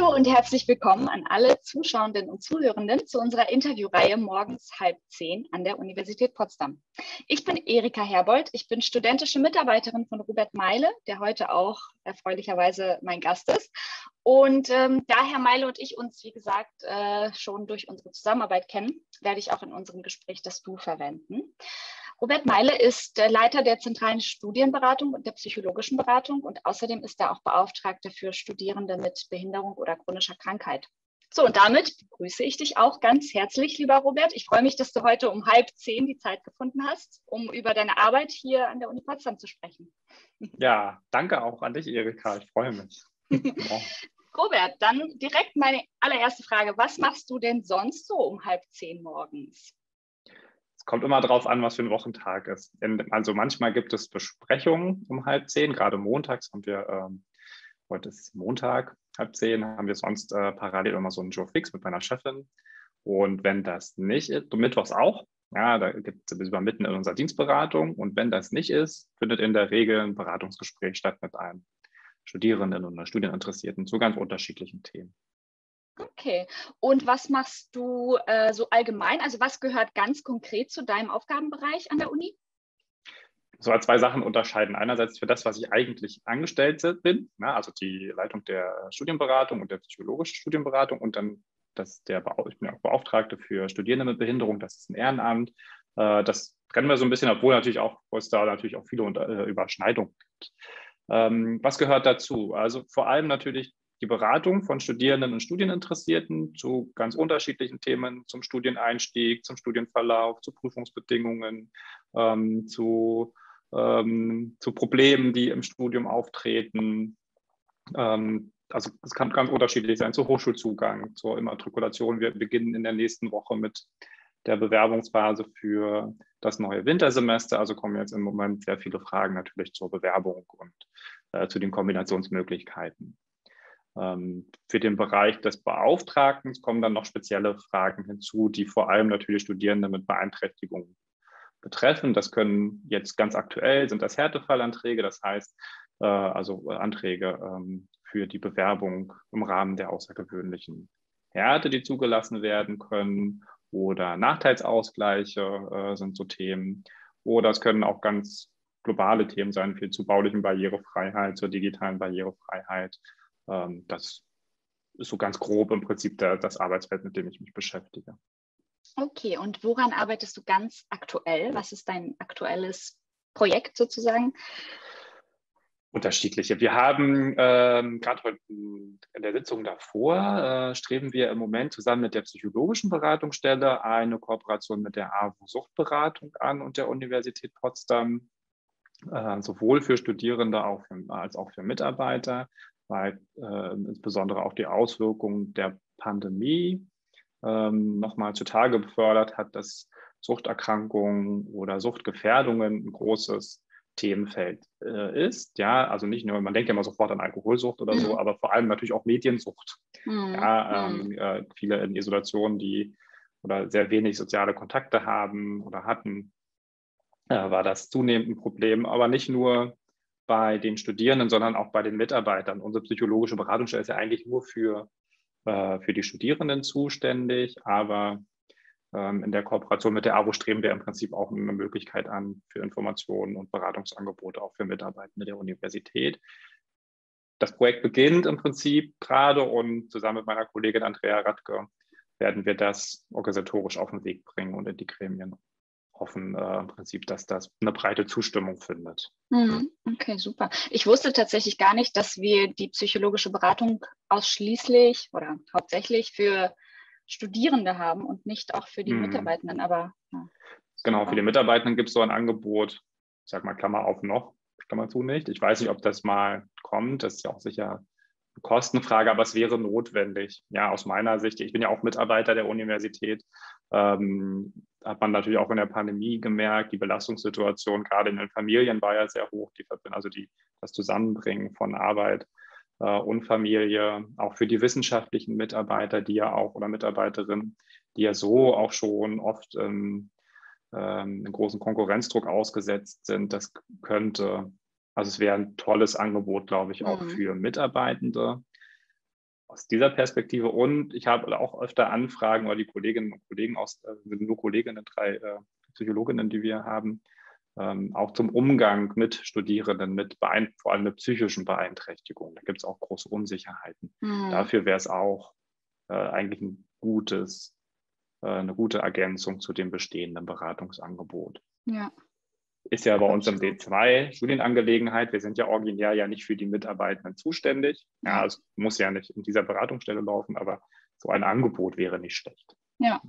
Hallo und herzlich willkommen an alle Zuschauenden und Zuhörenden zu unserer Interviewreihe morgens 9:30 an der Universität Potsdam. Ich bin Erika Herbold, ich bin studentische Mitarbeiterin von Robert Meile, der heute auch erfreulicherweise mein Gast ist. Und da Herr Meile und ich uns, wie gesagt, schon durch unsere Zusammenarbeit kennen, werde ich auch in unserem Gespräch das Du verwenden. Robert Meile ist Leiter der zentralen Studienberatung und der psychologischen Beratung und außerdem ist er auch Beauftragter für Studierende mit Behinderung oder chronischer Krankheit. So, und damit begrüße ich dich auch ganz herzlich, lieber Robert. Ich freue mich, dass du heute um 9:30 die Zeit gefunden hast, um über deine Arbeit hier an der Uni Potsdam zu sprechen. Ja, danke auch an dich, Erika. Ich freue mich. Robert, dann direkt meine allererste Frage. Was machst du denn sonst so um 9:30 morgens? Es kommt immer darauf an, was für ein Wochentag ist. Also manchmal gibt es Besprechungen um 9:30, gerade montags haben wir, heute ist Montag, 9:30, haben wir sonst parallel immer so einen Joe Fix mit meiner Chefin. Und wenn das nicht ist, mittwochs auch, ja, da gibt es mitten in unserer Dienstberatung. Und wenn das nicht ist, findet in der Regel ein Beratungsgespräch statt mit einem Studierenden und einer Studieninteressierten zu ganz unterschiedlichen Themen. Okay. Und was machst du so allgemein? Also was gehört ganz konkret zu deinem Aufgabenbereich an der Uni? So zwei Sachen unterscheiden. Einerseits für das, was ich eigentlich angestellt bin, also die Leitung der Studienberatung und der psychologischen Studienberatung und dann ich bin auch Beauftragte für Studierende mit Behinderung, das ist ein Ehrenamt. Das trennen wir so ein bisschen, obwohl es da natürlich auch viele Überschneidungen gibt. Was gehört dazu? Also vor allem natürlich die Beratung von Studierenden und Studieninteressierten zu ganz unterschiedlichen Themen, zum Studieneinstieg, zum Studienverlauf, zu Prüfungsbedingungen, zu Problemen, die im Studium auftreten. Also es kann ganz unterschiedlich sein, zu Hochschulzugang, zur Immatrikulation. Wir beginnen in der nächsten Woche mit der Bewerbungsphase für das neue Wintersemester. Also kommen jetzt im Moment sehr viele Fragen natürlich zur Bewerbung und zu den Kombinationsmöglichkeiten. Für den Bereich des Beauftragten kommen dann noch spezielle Fragen hinzu, die vor allem natürlich Studierende mit Beeinträchtigungen betreffen. Das können jetzt ganz aktuell, sind das Härtefallanträge, das heißt also Anträge für die Bewerbung im Rahmen der außergewöhnlichen Härte, die zugelassen werden können, oder Nachteilsausgleiche sind so Themen. Oder es können auch ganz globale Themen sein, viel zu baulichen Barrierefreiheit, zur digitalen Barrierefreiheit. Das ist so ganz grob im Prinzip das Arbeitsfeld, mit dem ich mich beschäftige. Okay, und woran arbeitest du ganz aktuell? Was ist dein aktuelles Projekt sozusagen? Unterschiedliche. Wir haben gerade heute in der Sitzung davor, streben wir im Moment zusammen mit der psychologischen Beratungsstelle eine Kooperation mit der AWO Suchtberatung an und der Universität Potsdam, sowohl für Studierende als auch für Mitarbeiter, weil insbesondere auch die Auswirkungen der Pandemie nochmal zutage befördert hat, dass Suchterkrankungen oder Suchtgefährdungen ein großes Themenfeld ist. Ja, also nicht nur, man denkt ja immer sofort an Alkoholsucht oder so, aber vor allem natürlich auch Mediensucht. Ja, viele in Isolation, die oder sehr wenig soziale Kontakte haben oder hatten, war das zunehmend ein Problem, aber nicht nur bei den Studierenden, sondern auch bei den Mitarbeitern. Unsere psychologische Beratungsstelle ist ja eigentlich nur für die Studierenden zuständig, aber in der Kooperation mit der AWO streben wir im Prinzip auch eine Möglichkeit an für Informationen und Beratungsangebote auch für Mitarbeitende der Universität. Das Projekt beginnt im Prinzip gerade und zusammen mit meiner Kollegin Andrea Radke werden wir das organisatorisch auf den Weg bringen und in die Gremien hoffen im Prinzip, dass das eine breite Zustimmung findet. Okay, super. Ich wusste tatsächlich gar nicht, dass wir die psychologische Beratung ausschließlich oder hauptsächlich für Studierende haben und nicht auch für die Mitarbeitenden, aber ja, genau, für die Mitarbeitenden gibt es so ein Angebot, ich sag mal Klammer auf noch, Klammer zu nicht. Ich weiß nicht, ob das mal kommt, das ist ja auch sicher eine Kostenfrage, aber es wäre notwendig. Ja, aus meiner Sicht, ich bin ja auch Mitarbeiter der Universität, hat man natürlich auch in der Pandemie gemerkt, die Belastungssituation gerade in den Familien war ja sehr hoch, das Zusammenbringen von Arbeit und Familie, auch für die wissenschaftlichen Mitarbeiter, die ja auch oder Mitarbeiterinnen, die ja so auch schon oft einen großen Konkurrenzdruck ausgesetzt sind. Das es wäre ein tolles Angebot, glaube ich, auch für Mitarbeitende. aus dieser Perspektive. Und ich habe auch öfter Anfragen, oder die Kolleginnen und Kollegen sind nur Kolleginnen, 3 Psychologinnen, die wir haben, auch zum Umgang mit Studierenden, vor allem mit psychischen Beeinträchtigungen. Da gibt es auch große Unsicherheiten. Dafür wäre es auch eigentlich eine gute Ergänzung zu dem bestehenden Beratungsangebot. Ja. Ist ja bei uns im D2 Studienangelegenheit. Wir sind ja originär ja nicht für die Mitarbeitenden zuständig. Ja, es muss ja nicht in dieser Beratungsstelle laufen, aber so ein Angebot wäre nicht schlecht. Ja,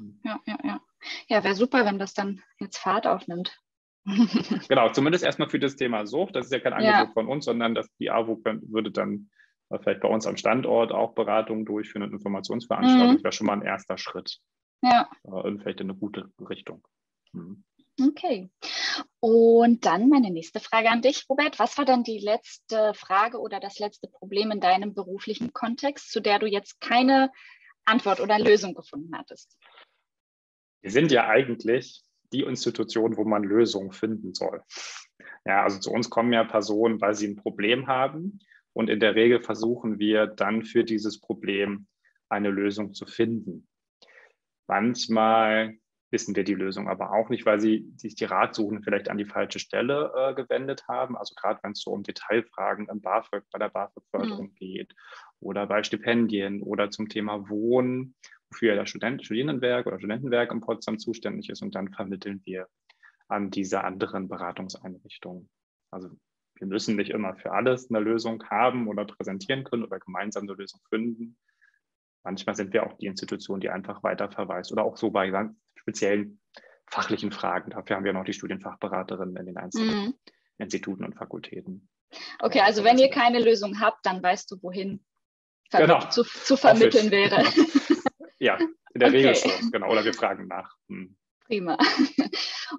wäre super, wenn das dann jetzt Fahrt aufnimmt. Genau, zumindest erstmal für das Thema Sucht. Das ist ja kein Angebot von uns, sondern die AWO würde dann vielleicht bei uns am Standort auch Beratungen durchführen und Informationsveranstaltungen. Das wäre schon mal ein erster Schritt. Ja. Und vielleicht in eine gute Richtung. Okay. Und dann meine nächste Frage an dich, Robert. Was war dann die letzte Frage oder das letzte Problem in deinem beruflichen Kontext, zu der du jetzt keine Antwort oder Lösung gefunden hattest? Wir sind ja eigentlich die Institution, wo man Lösungen finden soll. Ja, also zu uns kommen ja Personen, weil sie ein Problem haben. Und in der Regel versuchen wir dann für dieses Problem eine Lösung zu finden. Manchmal wissen wir die Lösung aber auch nicht, weil sie sich die Ratsuchenden vielleicht an die falsche Stelle gewendet haben. Also gerade wenn es so um Detailfragen bei der BAföG-Förderung geht oder bei Stipendien oder zum Thema Wohnen, wofür das Studierendenwerk oder Studentenwerk in Potsdam zuständig ist. Und dann vermitteln wir an diese anderen Beratungseinrichtungen. Also wir müssen nicht immer für alles eine Lösung haben oder präsentieren können oder gemeinsam eine Lösung finden. Manchmal sind wir auch die Institution, die einfach weiterverweist oder auch so bei ganz speziellen fachlichen Fragen. Dafür haben wir noch die Studienfachberaterinnen in den einzelnen Instituten und Fakultäten. Okay, also wenn ihr keine Lösung habt, dann weißt du, wohin zu vermitteln wäre. Ja, in der Regel schon, genau. Oder wir fragen nach. Prima.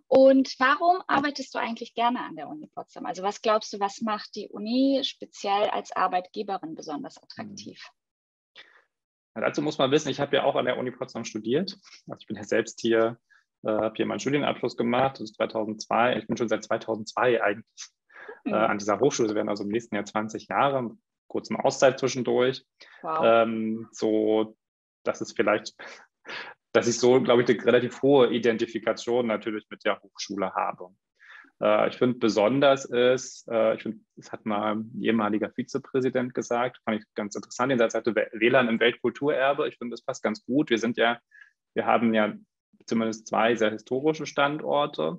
Und warum arbeitest du eigentlich gerne an der Uni Potsdam? Also was glaubst du, was macht die Uni speziell als Arbeitgeberin besonders attraktiv? Dazu muss man wissen, ich habe ja auch an der Uni Potsdam studiert. Also ich bin ja selbst hier, habe hier meinen Studienabschluss gemacht, das ist 2002. Ich bin schon seit 2002 eigentlich an dieser Hochschule. Es werden also im nächsten Jahr 20 Jahre, kurze Auszeit zwischendurch. Wow. So, das ist vielleicht, dass ich so, glaube ich, eine relativ hohe Identifikation natürlich mit der Hochschule habe. Ich finde besonders es hat mal ein ehemaliger Vizepräsident gesagt, fand ich ganz interessant, den Satz hatte, WLAN im Weltkulturerbe. Ich finde, das passt ganz gut. Wir haben ja zumindest 2 sehr historische Standorte,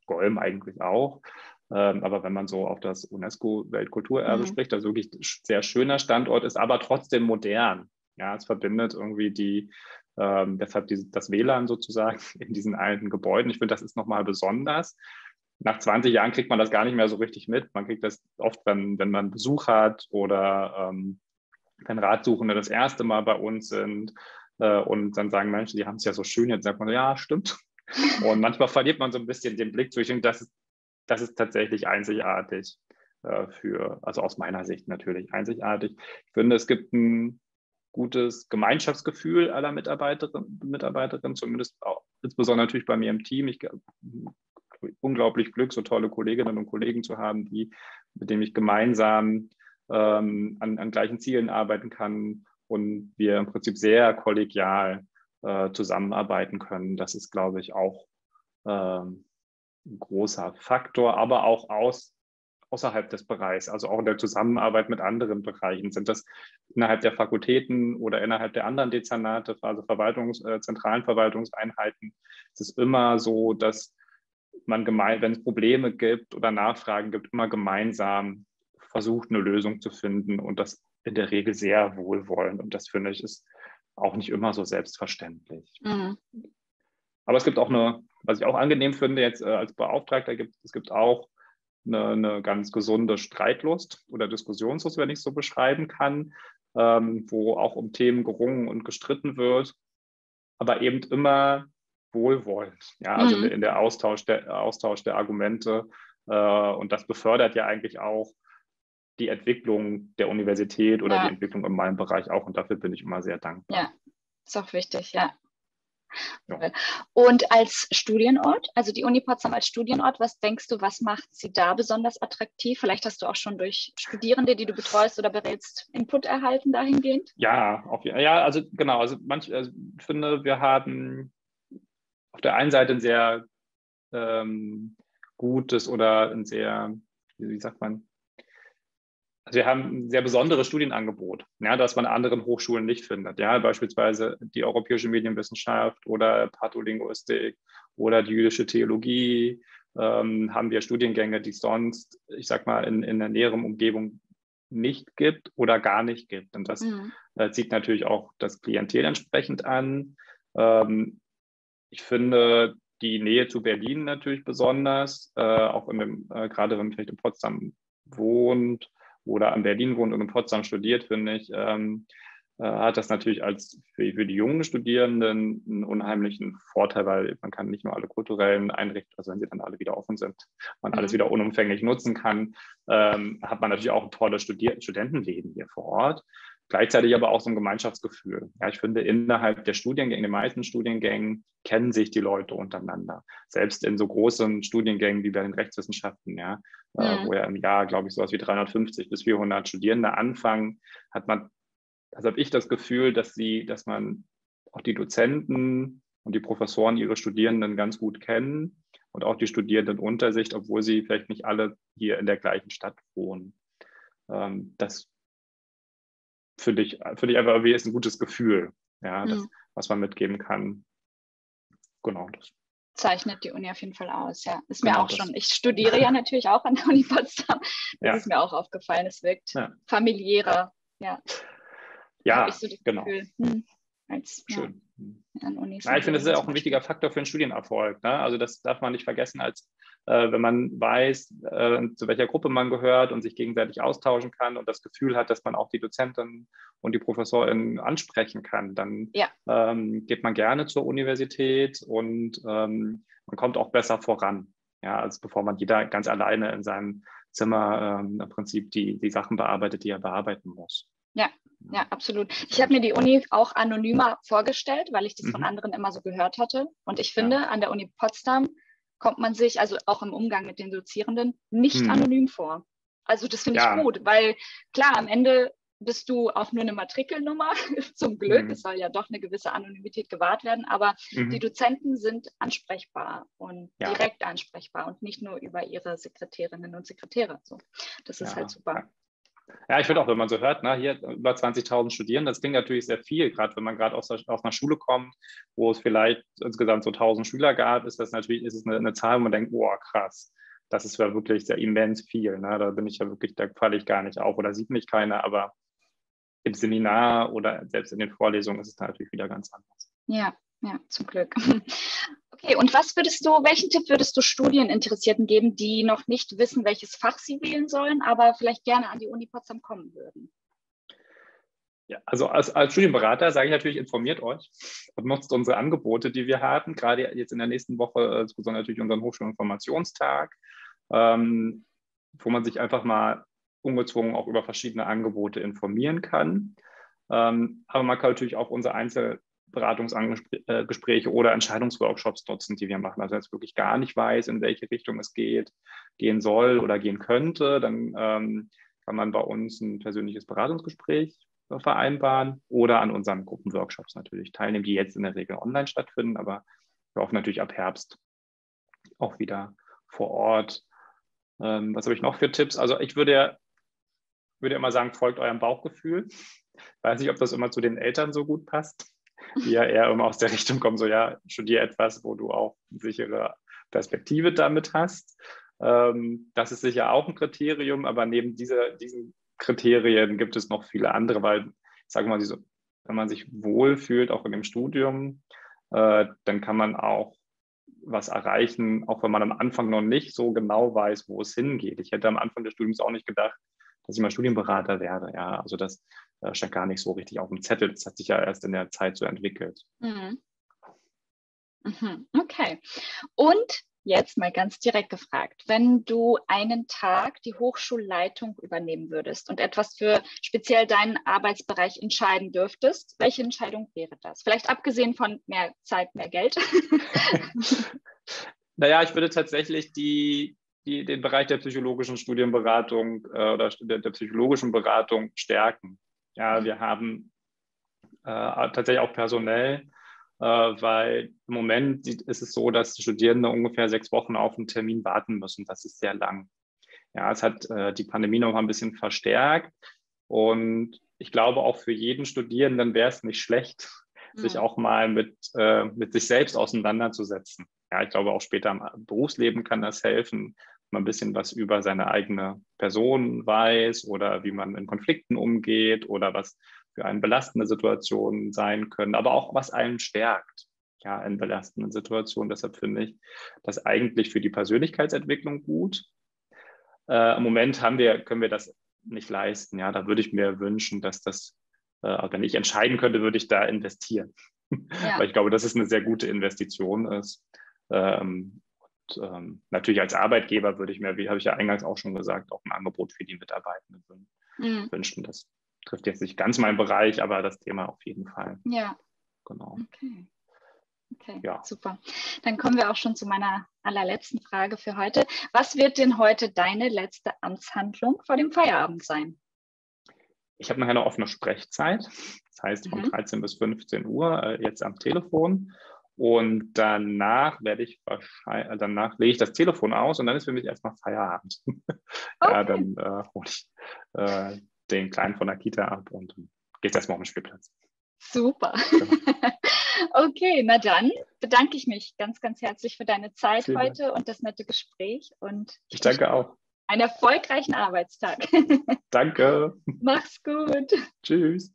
Golm eigentlich auch. Aber wenn man so auf das UNESCO-Weltkulturerbe spricht, das wirklich ein sehr schöner Standort ist, aber trotzdem modern. Ja, es verbindet irgendwie deshalb das WLAN sozusagen in diesen alten Gebäuden. Ich finde, das ist nochmal besonders. Nach 20 Jahren kriegt man das gar nicht mehr so richtig mit. Man kriegt das oft, wenn man Besuch hat oder wenn Ratsuchende das erste Mal bei uns sind und dann sagen Menschen, die haben es ja so schön. Jetzt sagt man, ja, stimmt. Und manchmal verliert man so ein bisschen den Blick durch. Und das ist tatsächlich einzigartig also aus meiner Sicht natürlich einzigartig. Ich finde, es gibt ein gutes Gemeinschaftsgefühl aller Mitarbeiterinnen, zumindest auch, insbesondere natürlich bei mir im Team. Ich habe unglaublich Glück, so tolle Kolleginnen und Kollegen zu haben, mit denen ich gemeinsam an gleichen Zielen arbeiten kann und wir im Prinzip sehr kollegial zusammenarbeiten können. Das ist, glaube ich, auch ein großer Faktor, aber auch außerhalb des Bereichs, also auch in der Zusammenarbeit mit anderen Bereichen. Sind das innerhalb der Fakultäten oder innerhalb der anderen Dezernate, also zentralen Verwaltungseinheiten, ist es immer so, dass man wenn es Probleme gibt oder Nachfragen gibt, immer gemeinsam versucht, eine Lösung zu finden und das in der Regel sehr wohlwollend. Und das, finde ich, ist auch nicht immer so selbstverständlich. Aber es gibt auch was ich auch angenehm finde jetzt als Beauftragter, es gibt auch eine ganz gesunde Streitlust oder Diskussionslust, wenn ich es so beschreiben kann, wo auch um Themen gerungen und gestritten wird, aber eben immer wohlwollend, ja, also in der Austausch der Argumente. Und das befördert ja eigentlich auch die Entwicklung der Universität oder die Entwicklung in meinem Bereich auch. Und dafür bin ich immer sehr dankbar. Ja, ist auch wichtig, ja. Ja. Und als Studienort, also die Uni Potsdam als Studienort, was denkst du, was macht sie da besonders attraktiv? Vielleicht hast du auch schon durch Studierende, die du betreust oder berätst, Input erhalten dahingehend? Ja, ja, also genau, also ich finde, wir haben auf der einen Seite ein sehr gutes oder ein sehr, wie sagt man, also wir haben ein sehr besonderes Studienangebot, ja, das man an anderen Hochschulen nicht findet. Ja, beispielsweise die europäische Medienwissenschaft oder Patholinguistik oder die jüdische Theologie haben wir Studiengänge, die es sonst, ich sag mal, in der näheren Umgebung nicht gibt oder gar nicht gibt. Und das zieht natürlich auch das Klientel entsprechend an. Ich finde die Nähe zu Berlin natürlich besonders, auch gerade wenn man vielleicht in Potsdam wohnt oder an Berlin wohnt und in Potsdam studiert, finde ich, hat das natürlich für die jungen Studierenden einen unheimlichen Vorteil, weil man kann nicht nur alle kulturellen Einrichtungen, also wenn sie dann alle wieder offen sind, man alles wieder unumfänglich nutzen kann, hat man natürlich auch ein tolles Studentenleben hier vor Ort. Gleichzeitig aber auch so ein Gemeinschaftsgefühl. Ja, ich finde, innerhalb der Studiengänge, in den meisten Studiengängen kennen sich die Leute untereinander. Selbst in so großen Studiengängen wie bei den Rechtswissenschaften, ja, wo ja im Jahr, glaube ich, sowas wie 350 bis 400 Studierende anfangen, also habe ich das Gefühl, dass man auch die Dozenten und die Professoren ihre Studierenden ganz gut kennen und auch die Studierenden unter sich, obwohl sie vielleicht nicht alle hier in der gleichen Stadt wohnen. Das finde ich einfach wie ist ein gutes Gefühl, ja, was man mitgeben kann. Genau. Das zeichnet die Uni auf jeden Fall aus, ja. Ist genau mir auch schon. Ich studiere ja natürlich auch an der Uni Potsdam. Das ist mir auch aufgefallen. Es wirkt familiärer, ja. Ja, habe ich so das genau. Gefühl, als schön. an Unis. Ich finde, das ist ja auch ein wichtiger Faktor für einen Studienerfolg. Ne? Also das darf man nicht vergessen, als wenn man weiß, zu welcher Gruppe man gehört und sich gegenseitig austauschen kann und das Gefühl hat, dass man auch die Dozenten und die Professoren ansprechen kann, dann geht man gerne zur Universität und man kommt auch besser voran. Ja, als bevor man jeder ganz alleine in seinem Zimmer im Prinzip die Sachen bearbeitet, die er bearbeiten muss. Ja, absolut. Ich habe mir die Uni auch anonymer vorgestellt, weil ich das von anderen immer so gehört hatte. Und ich finde, an der Uni Potsdam kommt man sich, also auch im Umgang mit den Dozierenden, nicht anonym vor. Also das finde ich gut, weil klar, am Ende bist du auch nur eine Matrikelnummer, zum Glück. Es soll ja doch eine gewisse Anonymität gewahrt werden, aber die Dozenten sind ansprechbar und direkt ansprechbar und nicht nur über ihre Sekretärinnen und Sekretäre. So, das ist halt super. Ja, ich finde auch, wenn man so hört, hier über 20.000 Studierende, das klingt natürlich sehr viel, gerade wenn man gerade aus einer Schule kommt, wo es vielleicht insgesamt so 1.000 Schüler gab, ist es eine Zahl, wo man denkt, boah, krass, das ist ja wirklich sehr immens viel. Ne? Da falle ich gar nicht auf oder sieht mich keiner, aber im Seminar oder selbst in den Vorlesungen ist es da natürlich wieder ganz anders. Ja, zum Glück. Okay, und welchen Tipp würdest du Studieninteressierten geben, die noch nicht wissen, welches Fach sie wählen sollen, aber vielleicht gerne an die Uni Potsdam kommen würden? Ja, also als Studienberater sage ich natürlich, informiert euch und nutzt unsere Angebote, die wir haben. Gerade jetzt in der nächsten Woche, besonders natürlich unseren Hochschulinformationstag, wo man sich einfach mal ungezwungen auch über verschiedene Angebote informieren kann. Aber man kann natürlich auch unsere Einzelberatungsgespräche oder Entscheidungsworkshops nutzen, die wir machen. Also wenn es wirklich gar nicht weiß, in welche Richtung es gehen soll oder gehen könnte, dann kann man bei uns ein persönliches Beratungsgespräch vereinbaren oder an unseren Gruppenworkshops natürlich teilnehmen, die jetzt in der Regel online stattfinden, aber wir hoffen natürlich ab Herbst auch wieder vor Ort. Was habe ich noch für Tipps? Also ich würde immer sagen, folgt eurem Bauchgefühl. Ich weiß nicht, ob das immer zu den Eltern so gut passt, die ja eher immer aus der Richtung kommen, so studier etwas, wo du auch eine sichere Perspektive damit hast. Das ist sicher auch ein Kriterium, aber neben diesen Kriterien gibt es noch viele andere, weil, ich sage mal, wenn man sich wohlfühlt, auch in dem Studium, dann kann man auch was erreichen, auch wenn man am Anfang noch nicht so genau weiß, wo es hingeht. Ich hätte am Anfang des Studiums auch nicht gedacht, dass ich mal Studienberater werde. Ja, also das stand gar nicht so richtig auf dem Zettel. Das hat sich ja erst in der Zeit so entwickelt. Okay. Und Jetzt mal ganz direkt gefragt, wenn du einen Tag die Hochschulleitung übernehmen würdest und etwas für speziell deinen Arbeitsbereich entscheiden dürftest, welche Entscheidung wäre das? Vielleicht abgesehen von mehr Zeit, mehr Geld. Naja, ich würde tatsächlich den Bereich der psychologischen Studienberatung oder der psychologischen Beratung stärken. Ja, wir haben tatsächlich auch personell, weil im Moment ist es so, dass Studierende ungefähr 6 Wochen auf einen Termin warten müssen. Das ist sehr lang. Ja, es hat die Pandemie noch mal ein bisschen verstärkt. Und ich glaube, auch für jeden Studierenden wäre es nicht schlecht, sich auch mal mit sich selbst auseinanderzusetzen. Ja, ich glaube, auch später im Berufsleben kann das helfen, wenn man ein bisschen was über seine eigene Person weiß oder wie man in Konflikten umgeht oder was für einen belastende Situationen sein können, aber auch was einen stärkt, ja, in belastenden Situationen. Deshalb finde ich das eigentlich für die Persönlichkeitsentwicklung gut. Im Moment können wir das nicht leisten. Ja, da würde ich mir wünschen, dass das, wenn ich entscheiden könnte, würde ich da investieren. Ja. Weil ich glaube, dass es eine sehr gute Investition ist. Natürlich als Arbeitgeber würde ich mir, wie habe ich ja eingangs auch schon gesagt, auch ein Angebot für die Mitarbeitenden wünschen. Das trifft jetzt nicht ganz meinen Bereich, aber das Thema auf jeden Fall. Ja. Genau. Okay, ja. Super. Dann kommen wir auch schon zu meiner allerletzten Frage für heute. Was wird denn heute deine letzte Amtshandlung vor dem Feierabend sein? Ich habe nachher eine offene Sprechzeit, das heißt von 13 bis 15 Uhr jetzt am Telefon. Und danach lege ich das Telefon aus und dann ist für mich erstmal Feierabend. Okay. Ja, dann hole ich den Kleinen von der Kita ab und gehe jetzt erstmal auf den Spielplatz. Super. Genau. Okay, na dann bedanke ich mich ganz, ganz herzlich für deine Zeit heute und das nette Gespräch. Und ich danke auch. Einen erfolgreichen Arbeitstag. Danke. Mach's gut. Tschüss.